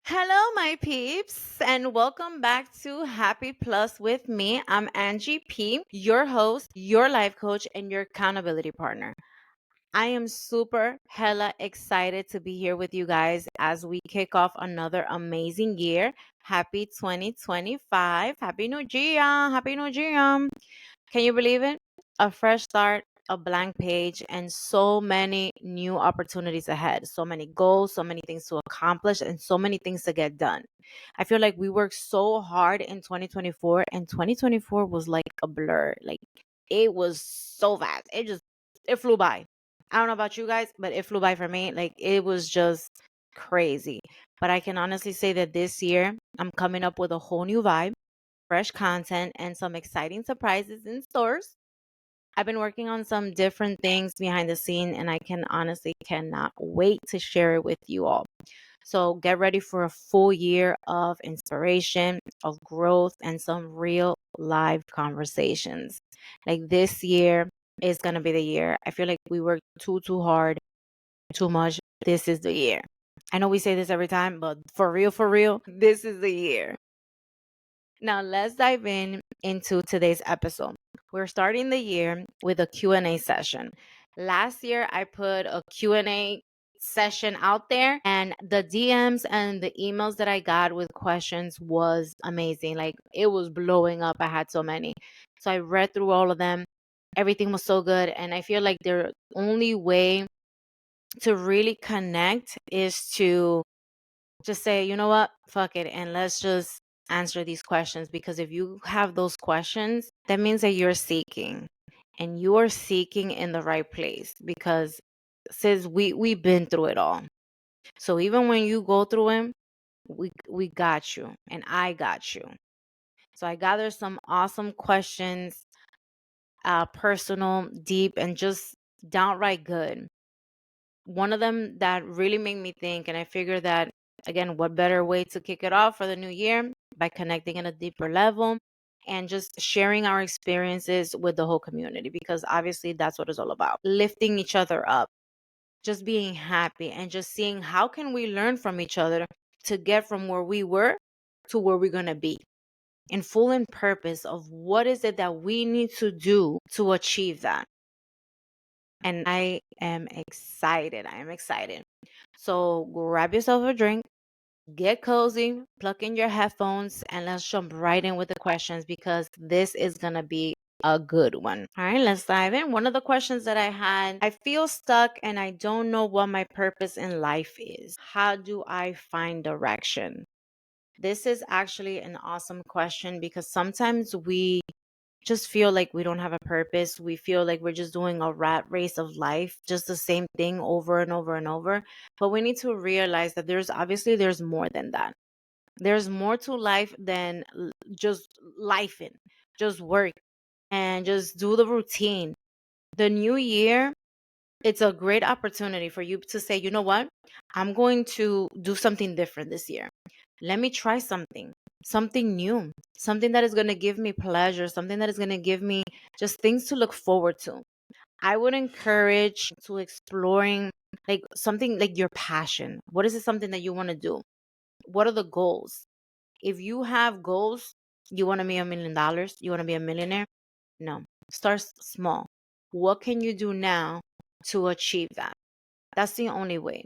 Hello, my peeps, and welcome back to Happy Plus with me. I'm Angie P, your host, your life coach, and your accountability partner. I am super hella excited to be here with you guys as we kick off another amazing year. Happy 2025. Happy New Year. Happy New Year. Can you believe it? A fresh start, a blank page, and so many new opportunities ahead. So many goals, so many things to accomplish, and so many things to get done. I feel like we worked so hard in 2024, and 2024 was like a blur. Like it was so fast. It flew by. I don't know about you guys, but it flew by for me. Like it was just crazy. But I can honestly say that this year I'm coming up with a whole new vibe, fresh content, and some exciting surprises in stores. I've been working on some different things behind the scene, and I can honestly cannot wait to share it with you all. So get ready for a full year of inspiration, of growth, and some real live conversations. Like this year is gonna be the year. I feel like we worked too hard, too much. This is the year. I know we say this every time, but for real, this is the year. Now let's dive in into today's episode. We're starting the year with a Q&A session. Last year I put a Q&A session out there, and the DMs and the emails that I got with questions was amazing. Like it was blowing up. I had so many. So I read through all of them. Everything was so good, and I feel like the only way to really connect is to just say, you know what, fuck it, and let's just answer these questions. Because if you have those questions, that means that you're seeking, and you are seeking in the right place. Because sis, we've been through it all. So even when you go through it, we got you, and I got you. So I gathered some awesome questions, personal, deep, and just downright good. One of them that really made me think, and I figured that, again, what better way to kick it off for the new year by connecting in a deeper level and just sharing our experiences with the whole community, because obviously that's what it's all about. Lifting each other up, just being happy, and just seeing how can we learn from each other to get from where we were to where we're going to be, in full and purpose of what is it that we need to do to achieve that. And I am excited. I am excited. So grab yourself a drink, get cozy, plug in your headphones, and let's jump right in with the questions, because this is going to be a good one. All right, let's dive in. One of the questions that I had: I feel stuck and I don't know what my purpose in life is. How do I find direction? This is actually an awesome question, because sometimes we just feel like we don't have a purpose. We feel like we're just doing a rat race of life, just the same thing over and over and over. But we need to realize that there's more than that. There's more to life than just life in, just work and just do the routine. The new year, it's a great opportunity for you to say, you know what? I'm going to do something different this year. Let me try something new, something that is going to give me pleasure, something that is going to give me just things to look forward to. I would encourage to exploring like something like your passion. What is it, something that you want to do? What are the goals? If you have goals, you want to be $1 million, you want to be a millionaire? No, start small. What can you do now to achieve that? That's the only way.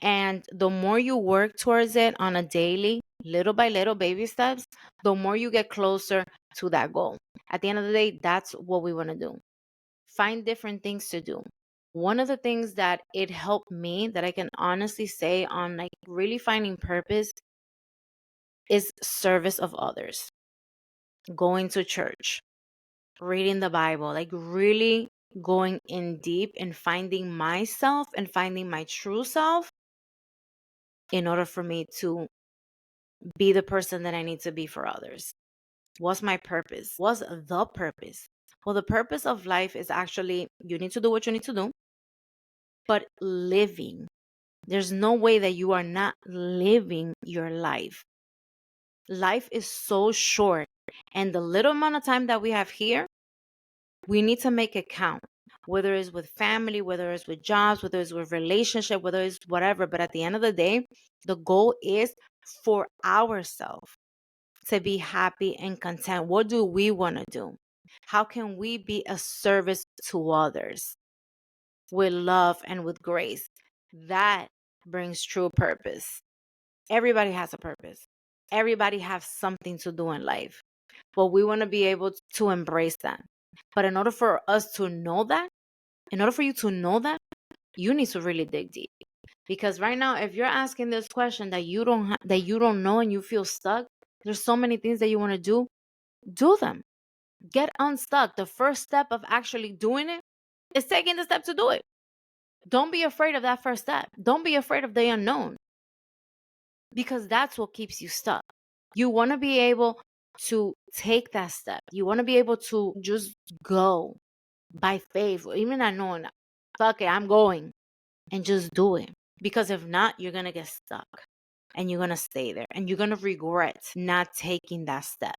And the more you work towards it on a daily, little by little, baby steps, the more you get closer to that goal. At the end of the day, that's what we want to do. Find different things to do. One of the things that it helped me, that I can honestly say on like really finding purpose, is service of others. Going to church, reading the Bible, like really going in deep and finding myself and finding my true self in order for me to be the person that I need to be for others. What's my purpose? What's the purpose? Well, the purpose of life is actually, you need to do what you need to do, but living. There's no way that you are not living your life. Life is so short, and the little amount of time that we have here, we need to make it count. Whether it's with family, whether it's with jobs, whether it's with relationship, whether it's whatever. But at the end of the day, the goal is for ourselves to be happy and content. What do we want to do? How can we be a service to others with love and with grace? That brings true purpose. Everybody has a purpose. Everybody has something to do in life. But we want to be able to embrace that. But in order for us to know that, in order for you to know that, you need to really dig deep. Because right now, if you're asking this question that you don't know and you feel stuck, there's so many things that you want to do them. Get unstuck. The first step of actually doing it is taking the step to do it. Don't be afraid of that first step. Don't be afraid of the unknown, because that's what keeps you stuck. You want to be able to take that step. You want to be able to just go by faith, or even not knowing, fuck it, I'm going, and just do it. Because if not, you're going to get stuck and you're going to stay there and you're going to regret not taking that step.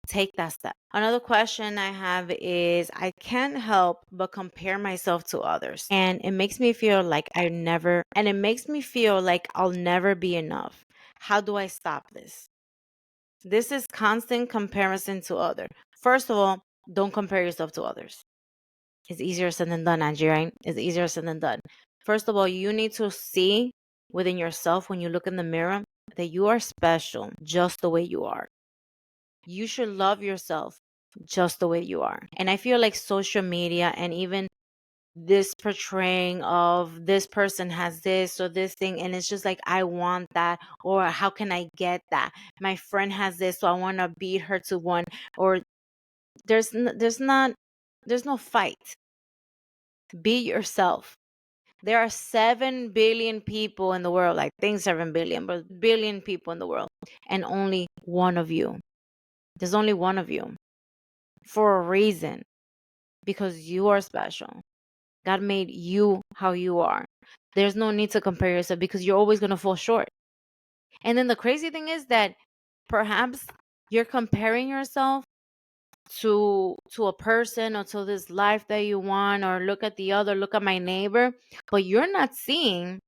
Take that step. Another question I have is, I can't help but compare myself to others. And it makes me feel like I'll never be enough. How do I stop this? This is constant comparison to others. First of all, don't compare yourself to others. It's easier said than done, Angie, right? It's easier said than done. First of all, you need to see within yourself, when you look in the mirror, that you are special just the way you are. You should love yourself just the way you are. And I feel like social media and even this portraying of this person has this or this thing, and it's just like, I want that, or how can I get that? My friend has this, so I want to beat her to one. Or there's no fight. Be yourself. There are 7 billion people in the world. I think 7 billion, but billion people in the world, and only one of you. There's only one of you, for a reason, because you are special. God made you how you are. There's no need to compare yourself, because you're always going to fall short. And then the crazy thing is that perhaps you're comparing yourself to a person, or to this life that you want, or look at my neighbor, but you're not seeing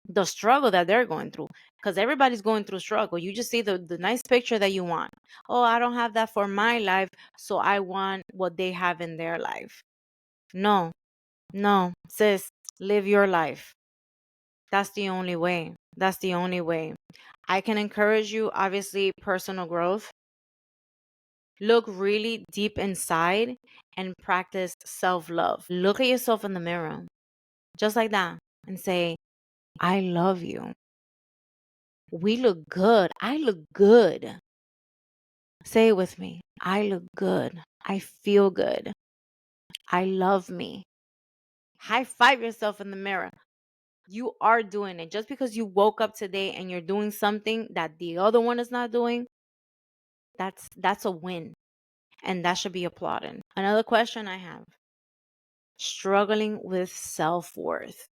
the struggle that they're going through, because everybody's going through struggle. You just see the nice picture that you want. Oh, I don't have that for my life, so I want what they have in their life. No, sis, live your life. That's the only way. That's the only way. I can encourage you, obviously, personal growth. Look really deep inside and practice self-love. Look at yourself in the mirror, just like that, and say, I love you. We look good. I look good. Say it with me. I look good. I feel good. I love me. High five yourself in the mirror. You are doing it. Just because you woke up today and you're doing something that the other one is not doing, that's a win. And that should be applauded. Another question I have: struggling with self-worth.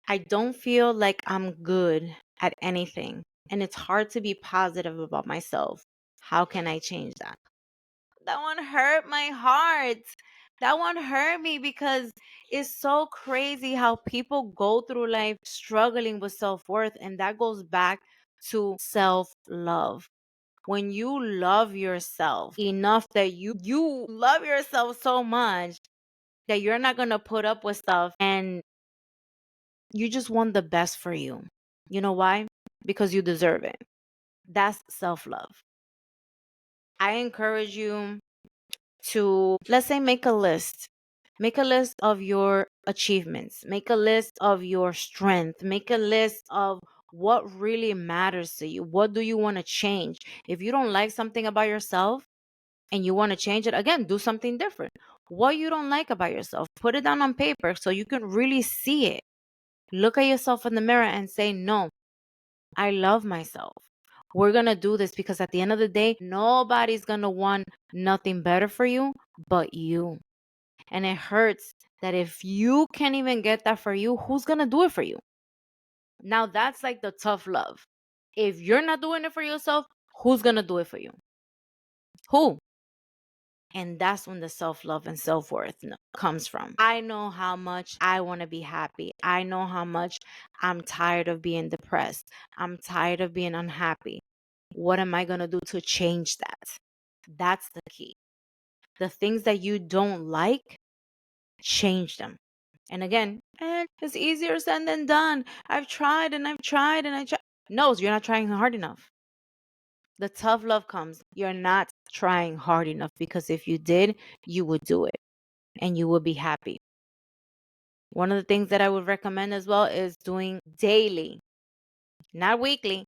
I don't feel like I'm good at anything, and it's hard to be positive about myself. How can I change that? That one hurt my heart. That one hurt me, because it's so crazy how people go through life struggling with self-worth, and that goes back to self-love. When you love yourself enough, that you love yourself so much that you're not going to put up with stuff, and you just want the best for you. You know why? Because you deserve it. That's self-love. I encourage you to, let's say, make a list. Make a list of your achievements. Make a list of your strength. Make a list of what really matters to you. What do you want to change? If you don't like something about yourself and you want to change it, again, do something different. What you don't like about yourself, put it down on paper so you can really see it. Look at yourself in the mirror and say, no, I love myself. We're going to do this, because at the end of the day, nobody's going to want nothing better for you but you. And it hurts that if you can't even get that for you, who's going to do it for you? Now, that's like the tough love. If you're not doing it for yourself, who's going to do it for you? Who? And that's when the self-love and self-worth comes from. I know how much I want to be happy. I know how much I'm tired of being depressed. I'm tired of being unhappy. What am I going to do to change that? That's the key. The things that you don't like, change them. And again, it's easier said than done. I've tried and I've tried and I tried. No, you're not trying hard enough. The tough love comes. You're not trying hard enough, because if you did, you would do it and you would be happy. One of the things that I would recommend as well is doing daily, not weekly,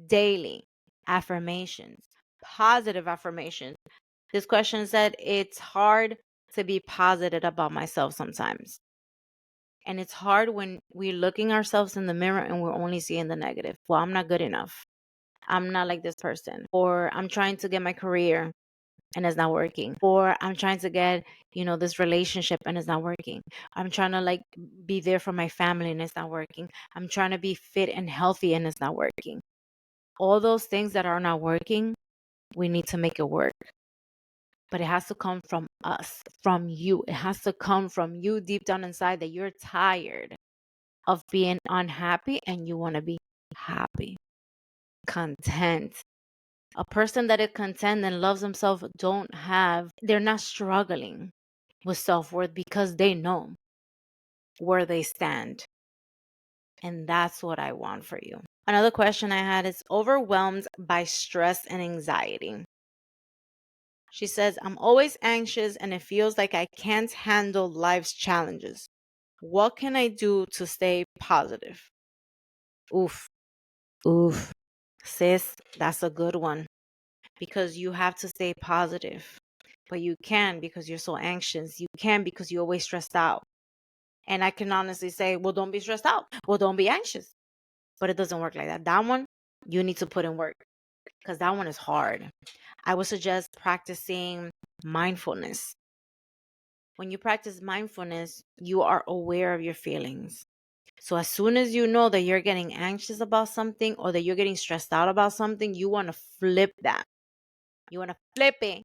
daily affirmations, positive affirmations. This question said it's hard to be positive about myself sometimes. And it's hard when we're looking ourselves in the mirror and we're only seeing the negative. Well, I'm not good enough. I'm not like this person. Or I'm trying to get my career and it's not working. Or I'm trying to get, this relationship and it's not working. I'm trying to like be there for my family and it's not working. I'm trying to be fit and healthy and it's not working. All those things that are not working, we need to make it work. But it has to come from us, from you. It has to come from you deep down inside, that you're tired of being unhappy and you want to be happy, content. A person that is content and loves themselves they're not struggling with self-worth, because they know where they stand. And that's what I want for you. Another question I had is overwhelmed by stress and anxiety. She says, I'm always anxious and it feels like I can't handle life's challenges. What can I do to stay positive? Oof, oof. Sis, that's a good one, because you have to stay positive. But you can because you're so anxious. You can because you're always stressed out. And I can honestly say, well, don't be stressed out. Well, don't be anxious. But it doesn't work like that. That one, you need to put in work, because that one is hard. I would suggest practicing mindfulness. When you practice mindfulness, you are aware of your feelings. So as soon as you know that you're getting anxious about something or that you're getting stressed out about something, you want to flip that. You want to flip it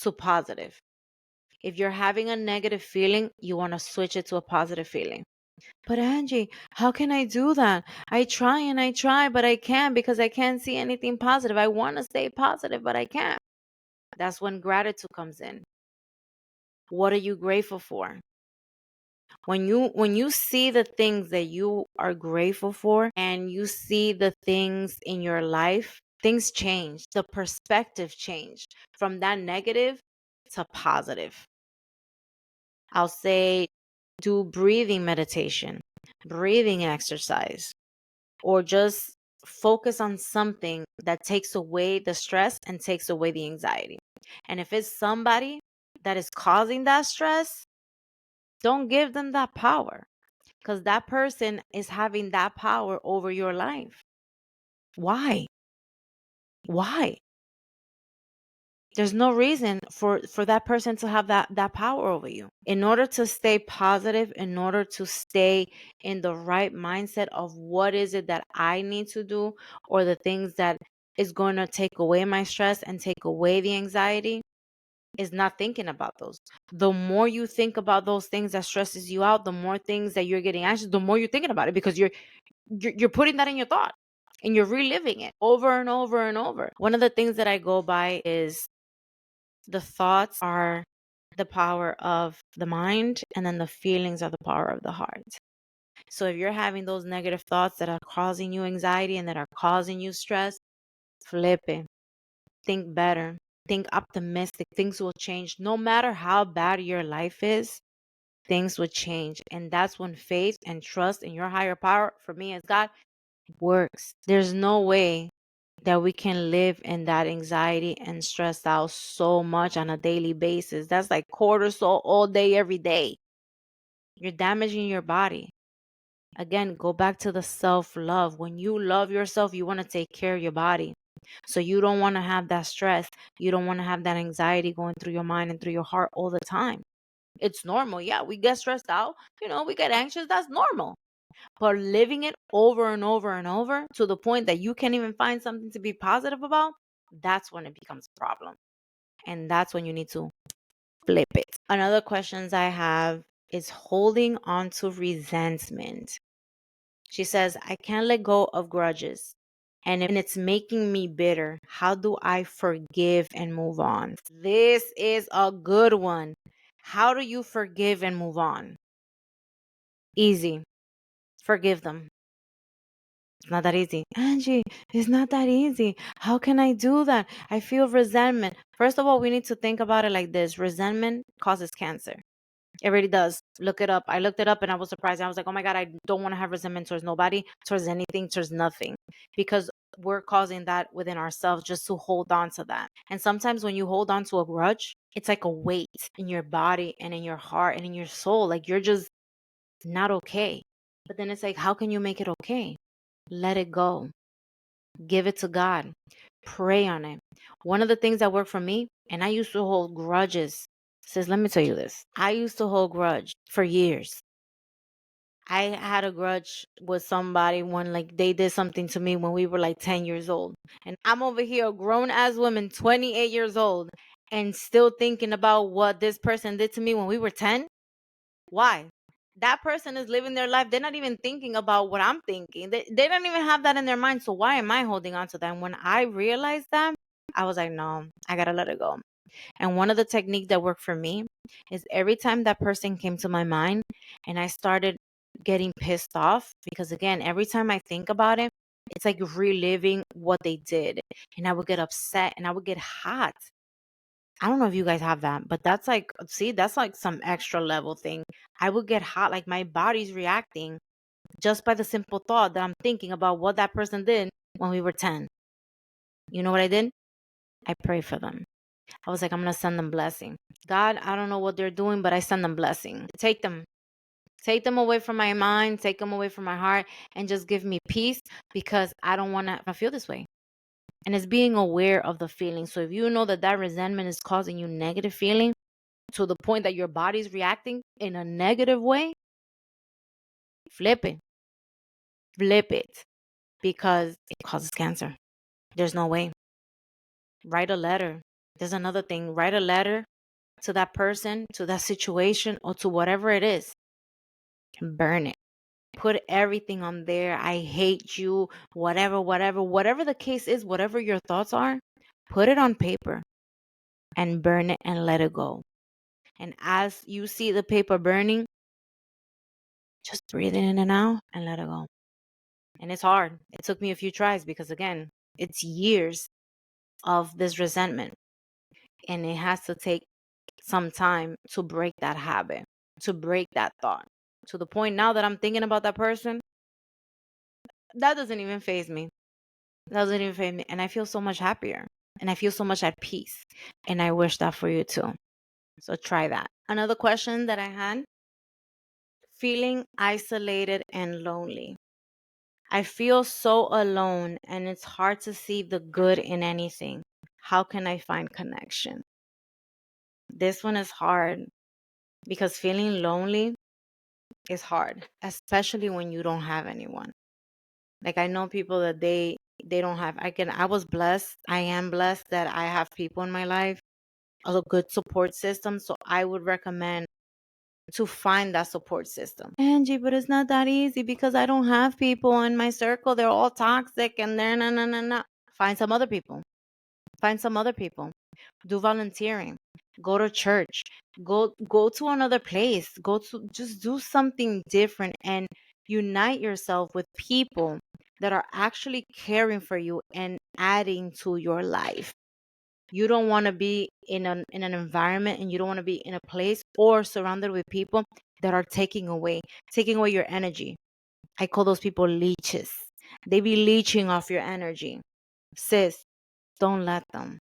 to positive. If you're having a negative feeling, you want to switch it to a positive feeling. But Angie, how can I do that? I try and I try, but I can't, because I can't see anything positive. I want to stay positive, but I can't. That's when gratitude comes in. What are you grateful for? When you see the things that you are grateful for and you see the things in your life, things change. The perspective changed from that negative to positive. I'll say do breathing meditation, breathing exercise, or just focus on something that takes away the stress and takes away the anxiety. And if it's somebody that is causing that stress, don't give them that power, because that person is having that power over your life. Why? Why? There's no reason for that person to have that power over you. In order to stay positive, in order to stay in the right mindset of what is it that I need to do, or the things that is going to take away my stress and take away the anxiety, is not thinking about those. The more you think about those things that stresses you out, the more things that you're getting anxious, the more you're thinking about it, because you're putting that in your thought and you're reliving it over and over and over. One of the things that I go by is the thoughts are the power of the mind, and then the feelings are the power of the heart. So if you're having those negative thoughts that are causing you anxiety and that are causing you stress, flip it. Think better. Think optimistic. Things will change. No matter how bad your life is, things will change. And that's when faith and trust in your higher power, for me as God, works. There's no way that we can live in that anxiety and stress out so much on a daily basis. That's like cortisol all day, every day. You're damaging your body. Again, go back to the self-love. When you love yourself, you want to take care of your body. So you don't want to have that stress. You don't want to have that anxiety going through your mind and through your heart all the time. It's normal. Yeah, we get stressed out. We get anxious. That's normal. But living it over and over and over to the point that you can't even find something to be positive about, that's when it becomes a problem. And that's when you need to flip it. Another questions I have is holding on to resentment. She says, I can't let go of grudges and it's making me bitter. How do I forgive and move on? This is a good one. How do you forgive and move on? Easy. Forgive them. It's not that easy. Angie, it's not that easy. How can I do that? I feel resentment. First of all, we need to think about it like this. Resentment causes cancer. It really does. Look it up. I looked it up and I was surprised. I was like, oh my God, I don't want to have resentment towards nobody, towards anything, towards nothing. Because we're causing that within ourselves just to hold on to that. And sometimes when you hold on to a grudge, it's like a weight in your body and in your heart and in your soul. Like you're just not okay. But then it's like, how can you make it okay? Let it go. Give it to God. Pray on it. One of the things that worked for me, and I used to hold grudges. Says, let me tell you this. I used to hold grudge for years. I had a grudge with somebody when like they did something to me when we were like 10 years old. And I'm over here, a grown ass woman, 28 years old, and still thinking about what this person did to me when we were 10. Why? That person is living their life. They're not even thinking about what I'm thinking. They don't even have that in their mind. So why am I holding on to them? When I realized that, I was like, no, I got to let it go. And one of the techniques that worked for me is every time that person came to my mind and I started getting pissed off, because again, every time I think about it, it's like reliving what they did. And I would get upset and I would get hot. I don't know if you guys have that, but that's like, see, that's like some extra level thing. I would get hot, like my body's reacting just by the simple thought that I'm thinking about what that person did when we were 10. You know what I did? I prayed for them. I was like, I'm going to send them blessing. God, I don't know what they're doing, but I send them blessing. Take them. Take them away from my mind, take them away from my heart, and just give me peace because I don't want to feel this way. And it's being aware of the feeling. So if you know that that resentment is causing you negative feeling to the point that your body's reacting in a negative way, flip it. Flip it because it causes cancer. There's no way. Write a letter. There's another thing. Write a letter to that person, to that situation, or to whatever it is. Burn it. Put everything on there. I hate you, whatever the case is, whatever your thoughts are, put it on paper and burn it and let it go. And as you see the paper burning, just breathe it in and out and let it go. And it's hard. It took me a few tries because, again, it's years of this resentment. And it has to take some time to break that habit, to break that thought. To the point now that I'm thinking about that person, that doesn't even faze me. Doesn't even faze me. And I feel so much happier. And I feel so much at peace. And I wish that for you too. So try that. Another question that I had, feeling isolated and lonely. I feel so alone and it's hard to see the good in anything. How can I find connection? This one is hard because feeling lonely is hard, especially when you don't have anyone. Like I know people that they don't have. I was blessed. I am blessed that I have people in my life, a good support system. So I would recommend to find that support system. Angie, but it's not that easy because I don't have people in my circle. They're all toxic and they're no. Find some other people. Find some other people. Do volunteering. Go to church. Go to another place. Go to just do something different and unite yourself with people that are actually caring for you and adding to your life. You don't want to be in an environment and you don't want to be in a place or surrounded with people that are taking away your energy. I call those people leeches. They be leeching off your energy. Sis, don't let them.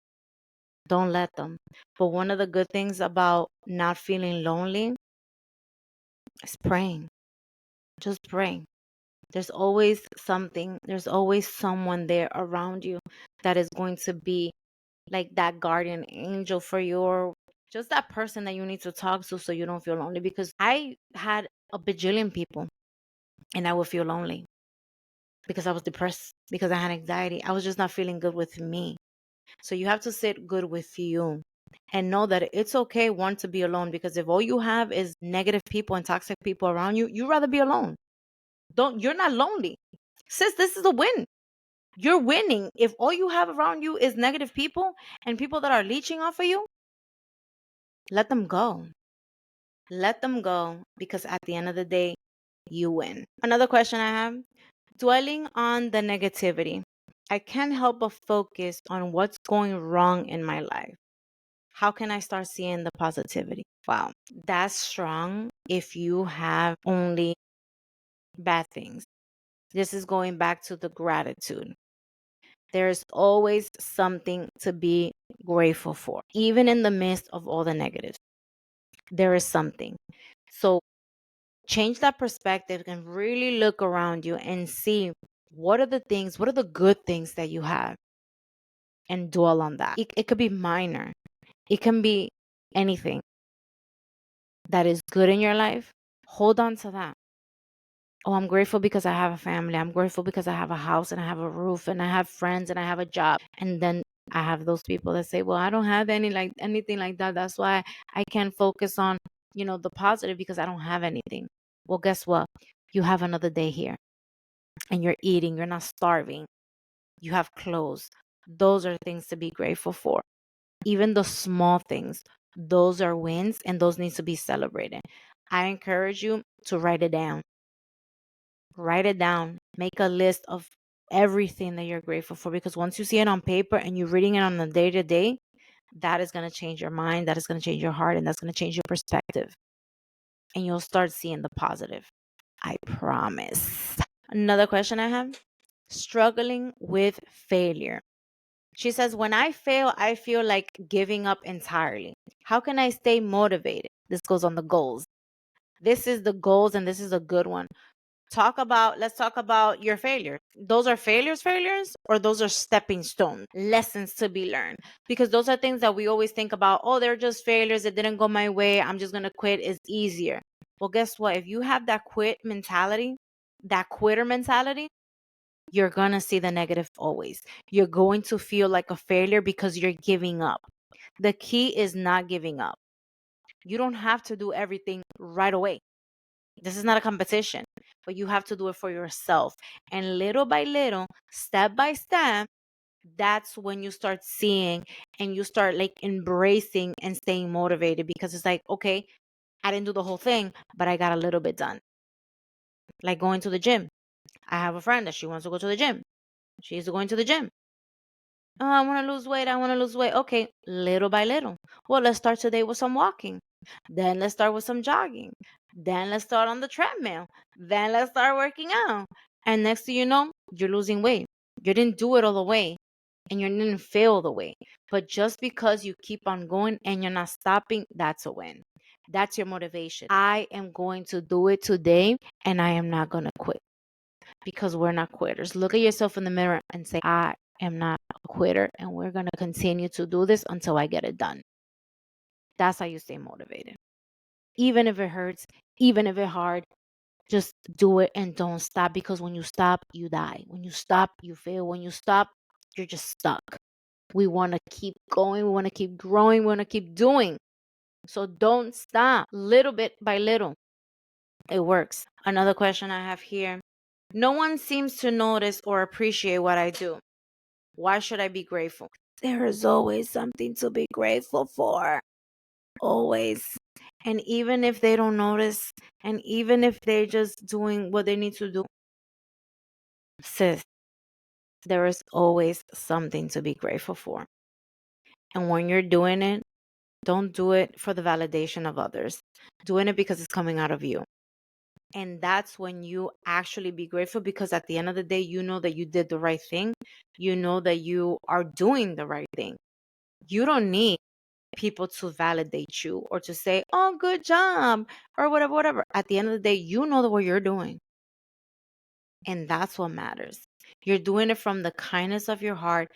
Don't let them. But one of the good things about not feeling lonely is praying. Just praying. There's always something, there's always someone there around you that is going to be like that guardian angel for you, or just that person that you need to talk to so you don't feel lonely. Because I had a bajillion people and I would feel lonely because I was depressed, because I had anxiety. I was just not feeling good with me. So you have to sit good with you. and know that it's okay, one, to be alone, because if all you have is negative people and toxic people around you, you'd rather be alone. You're not lonely. Sis, this is a win. You're winning. If all you have around you is negative people and people that are leeching off of you, let them go. Let them go, because at the end of the day, you win. Another question I have: dwelling on the negativity, I can't help but focus on what's going wrong in my life. How can I start seeing the positivity? Wow, that's strong if you have only bad things. This is going back to the gratitude. There's always something to be grateful for, even in the midst of all the negatives. There is something. So change that perspective and really look around you and see what are the things, what are the good things that you have, and dwell on that. It could be minor, it can be anything that is good in your life. Hold on to that. Oh, I'm grateful because I have a family. I'm grateful because I have a house and I have a roof and I have friends and I have a job. And then I have those people that say, well, I don't have anything like that. That's why I can't focus on, the positive, because I don't have anything. Well, guess what? You have another day here and you're eating. You're not starving. You have clothes. Those are things to be grateful for. Even the small things, those are wins and those need to be celebrated. I encourage you to write it down. Write it down. Make a list of everything that you're grateful for, because once you see it on paper and you're reading it on a day to day, that is going to change your mind, that is going to change your heart, and that's going to change your perspective. And you'll start seeing the positive. I promise. Another question I have: struggling with failure. She says, when I fail, I feel like giving up entirely. How can I stay motivated? This goes on the goals. This is the goals, and this is a good one. Let's talk about your failure. Those are failures, or those are stepping stones, lessons to be learned. Because those are things that we always think about. Oh, they're just failures. It didn't go my way. I'm just going to quit. It's easier. Well, guess what? If you have that quitter mentality, you're going to see the negative always. You're going to feel like a failure because you're giving up. The key is not giving up. You don't have to do everything right away. This is not a competition, but you have to do it for yourself. And little by little, step by step, that's when you start seeing and you start like embracing and staying motivated, because it's like, okay, I didn't do the whole thing, but I got a little bit done. Like going to the gym. I have a friend that she wants to go to the gym. She's going to the gym. Oh, I want to lose weight. I want to lose weight. Okay, little by little. Well, let's start today with some walking. Then let's start with some jogging. Then let's start on the treadmill. Then let's start working out. And next thing you know, you're losing weight. You didn't do it all the way and you didn't fail the way. But just because you keep on going and you're not stopping, that's a win. That's your motivation. I am going to do it today and I am not going to quit, because we're not quitters. Look at yourself in the mirror and say, I am not a quitter, and we're going to continue to do this until I get it done. That's how you stay motivated. Even if it hurts, even if it's hard, just do it and don't stop, because when you stop, you die. When you stop, you fail. When you stop, you're just stuck. We want to keep going. We want to keep growing. We want to keep doing. So don't stop. Little bit by little, it works. Another question I have here: no one seems to notice or appreciate what I do. Why should I be grateful? There is always something to be grateful for. Always. And even if they don't notice, and even if they're just doing what they need to do, sis, there is always something to be grateful for. And when you're doing it, don't do it for the validation of others. Doing it because it's coming out of you. And that's when you actually be grateful, because at the end of the day, you know that you did the right thing. You know that you are doing the right thing. You don't need people to validate you or to say, oh, good job, or whatever. At the end of the day, you know what you're doing. And that's what matters. You're doing it from the kindness of your heart,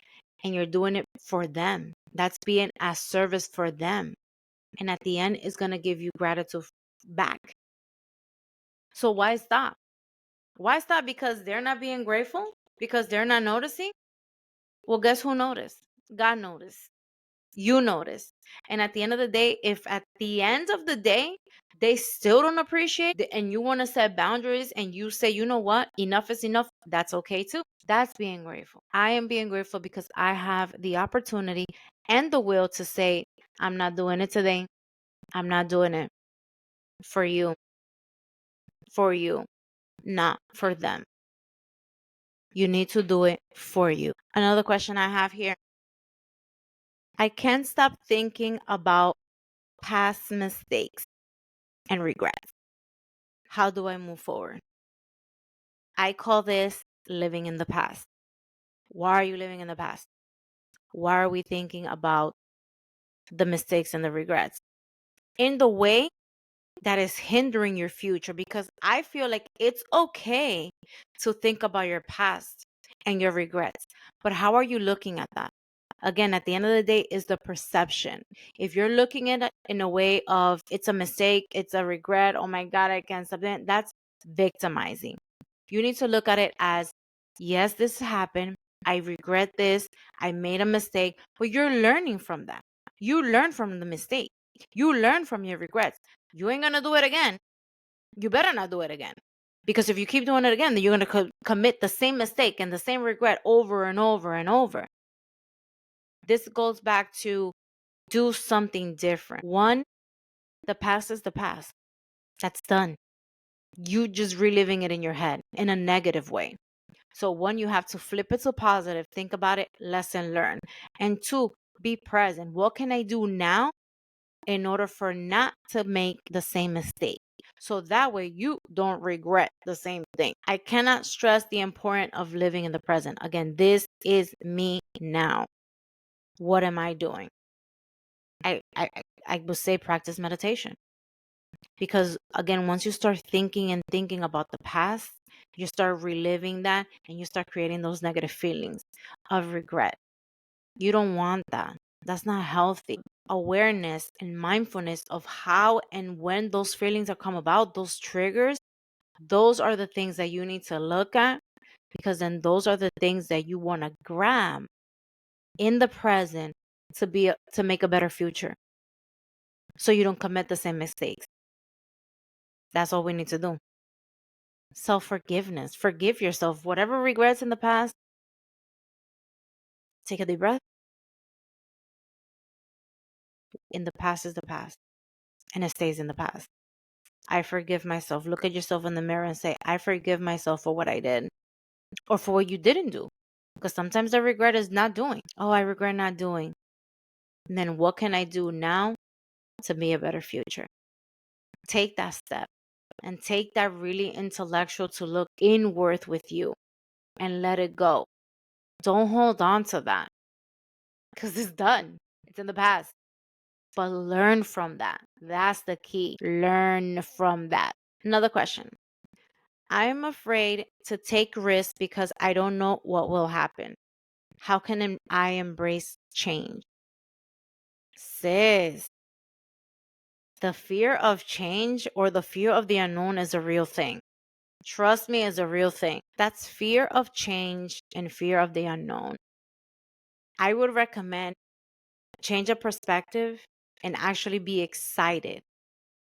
and you're doing it for them. That's being a service for them. And at the end, it's going to give you gratitude back. So why stop? Why stop? Because they're not being grateful? Because they're not noticing? Well, guess who noticed? God noticed. You noticed. And at the end of the day, if at the end of the day, they still don't appreciate it, and you want to set boundaries and you say, you know what, enough is enough, that's okay too. That's being grateful. I am being grateful because I have the opportunity and the will to say, I'm not doing it today. I'm not doing it for you, not for them. You need to do it for you. Another question I have here. I can't stop thinking about past mistakes and regrets. How do I move forward? I call this living in the past. Why are you living in the past? Why are we thinking about the mistakes and the regrets in the way that is hindering your future? Because I feel like it's okay to think about your past and your regrets, but how are you looking at that? Again, at the end of the day, is the perception. If you're looking at it in a way of it's a mistake, it's a regret, oh my God, I can't stop it, that's victimizing. You need to look at it as, yes, this happened. I regret this. I made a mistake, but you're learning from that. You learn from the mistake. You learn from your regrets. You ain't going to do it again. You better not do it again. Because if you keep doing it again, then you're going to commit the same mistake and the same regret over and over and over. This goes back to do something different. One, the past is the past. That's done. You just reliving it in your head in a negative way. So one, you have to flip it to positive, think about it, lesson learned. And two, be present. What can I do now in order for not to make the same mistake? So that way you don't regret the same thing. I cannot stress the importance of living in the present. Again, this is me now. What am I doing? I would say practice meditation. Because again, once you start thinking and thinking about the past, you start reliving that and you start creating those negative feelings of regret. You don't want that. That's not healthy. Awareness and mindfulness of how and when those feelings are come about, those triggers, those are the things that you need to look at, because then those are the things that you want to grab in the present to make a better future, so you don't commit the same mistakes. That's all we need to do. Self-forgiveness. Forgive yourself. Whatever regrets in the past, take a deep breath. In the past is the past, and it stays in the past. I forgive myself. Look at yourself in the mirror and say, I forgive myself for what I did or for what you didn't do. Because sometimes the regret is not doing. Oh, I regret not doing. And then what can I do now to be a better future? Take that step and take that really intellectual to look inward with you and let it go. Don't hold on to that because it's done. It's in the past. But learn from that. That's the key. Learn from that. Another question. I'm afraid to take risks because I don't know what will happen. How can I embrace change? Sis, the fear of change or the fear of the unknown is a real thing. Trust me, is a real thing. That's fear of change and fear of the unknown. I would recommend change of perspective and actually be excited.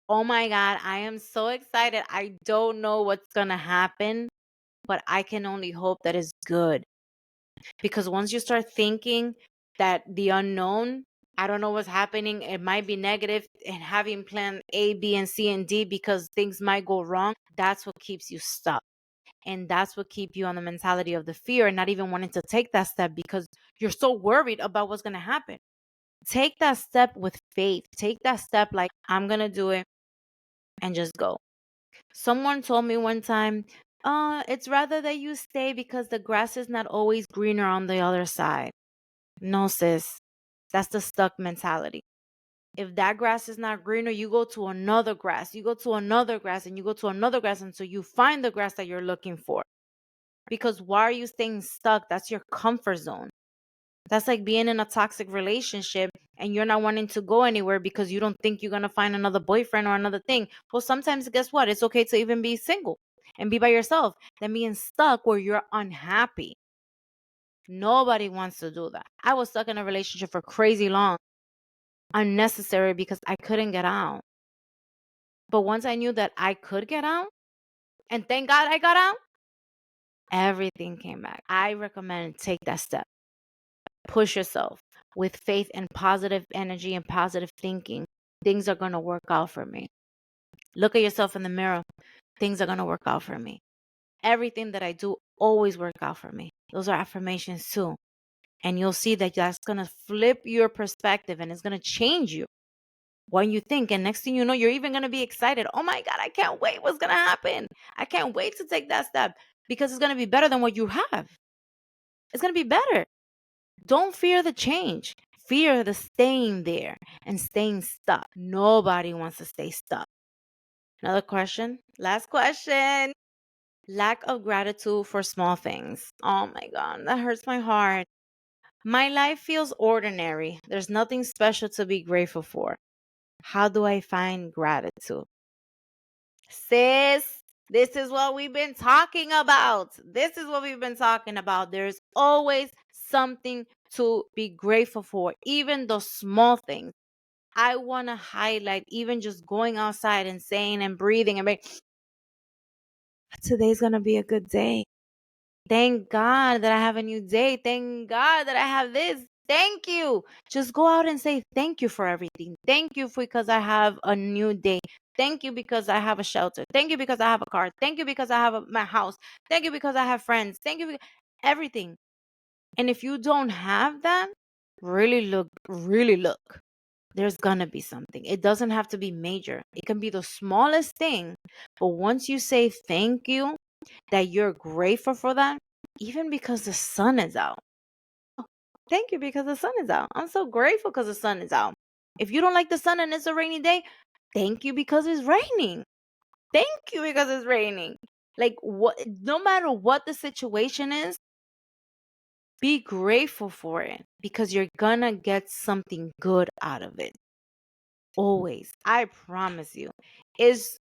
Oh my God, I am so excited. I don't know what's going to happen, but I can only hope that it's good. Because once you start thinking that the unknown, I don't know what's happening, it might be negative, and having plan A, B, and C, and D because things might go wrong, that's what keeps you stuck. And that's what keeps you on the mentality of the fear and not even wanting to take that step because you're so worried about what's going to happen. Take that step with faith. Take that step like, I'm going to do it, and just go. Someone told me one time, it's rather that you stay because the grass is not always greener on the other side. No, sis. That's the stuck mentality. If that grass is not greener, you go to another grass. You go to another grass and you go to another grass until you find the grass that you're looking for. Because why are you staying stuck? That's your comfort zone. That's like being in a toxic relationship and you're not wanting to go anywhere because you don't think you're going to find another boyfriend or another thing. Well, sometimes guess what? It's okay to even be single and be by yourself than being stuck where you're unhappy. Nobody wants to do that. I was stuck in a relationship for crazy long. unnecessary because I couldn't get out. But once I knew that I could get out, and thank God I got out, everything came back. I recommend take that step. Push yourself with faith and positive energy and positive thinking. Things are going to work out for me. Look at yourself in the mirror. Things are going to work out for me. Everything that I do always work out for me. Those are affirmations too. And you'll see that that's going to flip your perspective and it's going to change you when you think. And next thing you know, you're even going to be excited. Oh my God, I can't wait. What's going to happen? I can't wait to take that step because it's going to be better than what you have. It's going to be better. Don't fear the change. Fear the staying there and staying stuck. Nobody wants to stay stuck. Another question. Last question. Lack of gratitude for small things. Oh my God, that hurts my heart. My life feels ordinary. There's nothing special to be grateful for. How do I find gratitude? Sis, this is what we've been talking about. This is what we've been talking about. There's always something to be grateful for, even the small things. I want to highlight even just going outside and saying and breathing and today's going to be a good day. Thank God that I have a new day. Thank God that I have this. Thank you. Just go out and say thank you for everything. Thank you because I have a new day. Thank you because I have a shelter. Thank you because I have a car. Thank you because I have my house. Thank you because I have friends. Thank you everything. And if you don't have that, really look. There's gonna be something. It doesn't have to be major. It can be the smallest thing. But once you say thank you, that you're grateful for that, even because the sun is out. Oh, thank you because the sun is out. I'm so grateful because the sun is out. If you don't like the sun and it's a rainy day, thank you because it's raining. Thank you because it's raining. Like what no matter what the situation is, be grateful for it because you're gonna get something good out of it. Always. I promise you. It's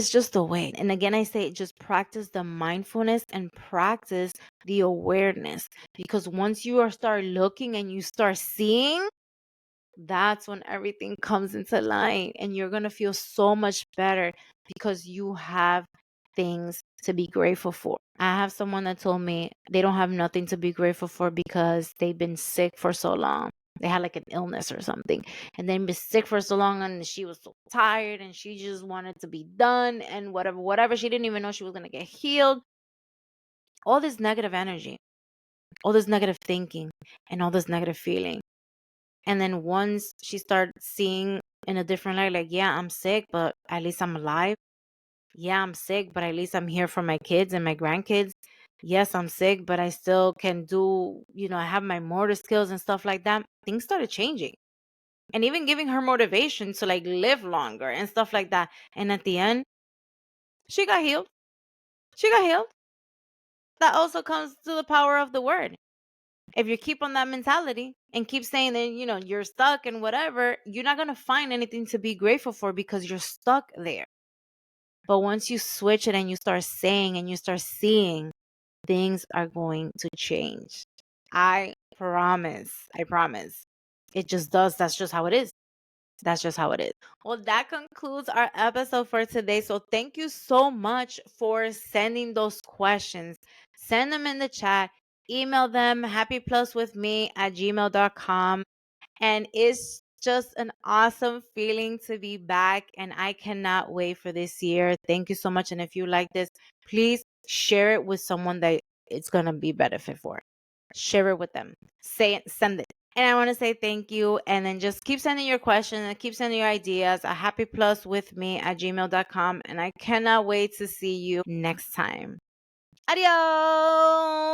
just a way. And again, I say just practice the mindfulness and practice the awareness. Because once you are start looking and you start seeing, that's when everything comes into line and you're going to feel so much better because you have things to be grateful for. I have someone that told me they don't have nothing to be grateful for because they've been sick for so long. They had like an illness or something and then been sick for so long and she was so tired and she just wanted to be done and whatever. She didn't even know she was going to get healed. All this negative energy, all this negative thinking and all this negative feeling. And then once she started seeing in a different light, like, yeah, I'm sick, but at least I'm alive. Yeah, I'm sick, but at least I'm here for my kids and my grandkids. Yes, I'm sick, but I still can do, I have my motor skills and stuff like that. Things started changing. And even giving her motivation to like live longer and stuff like that. And at the end, she got healed. She got healed. That also comes to the power of the word. If you keep on that mentality and keep saying that, you're stuck and whatever, you're not going to find anything to be grateful for because you're stuck there. But once you switch it and you start saying and you start seeing, things are going to change. I promise. I promise. It just does. That's just how it is. That's just how it is. Well, that concludes our episode for today. So thank you so much for sending those questions. Send them in the chat. Email them happypluswithme@gmail.com. And it's just an awesome feeling to be back. And I cannot wait for this year. Thank you so much. And if you like this, please share it with someone that it's going to be benefit for. Share it with them. Send it. And I want to say thank you. And then just keep sending your questions and keep sending your ideas at happypluswithme@gmail.com. And I cannot wait to see you next time. Adios.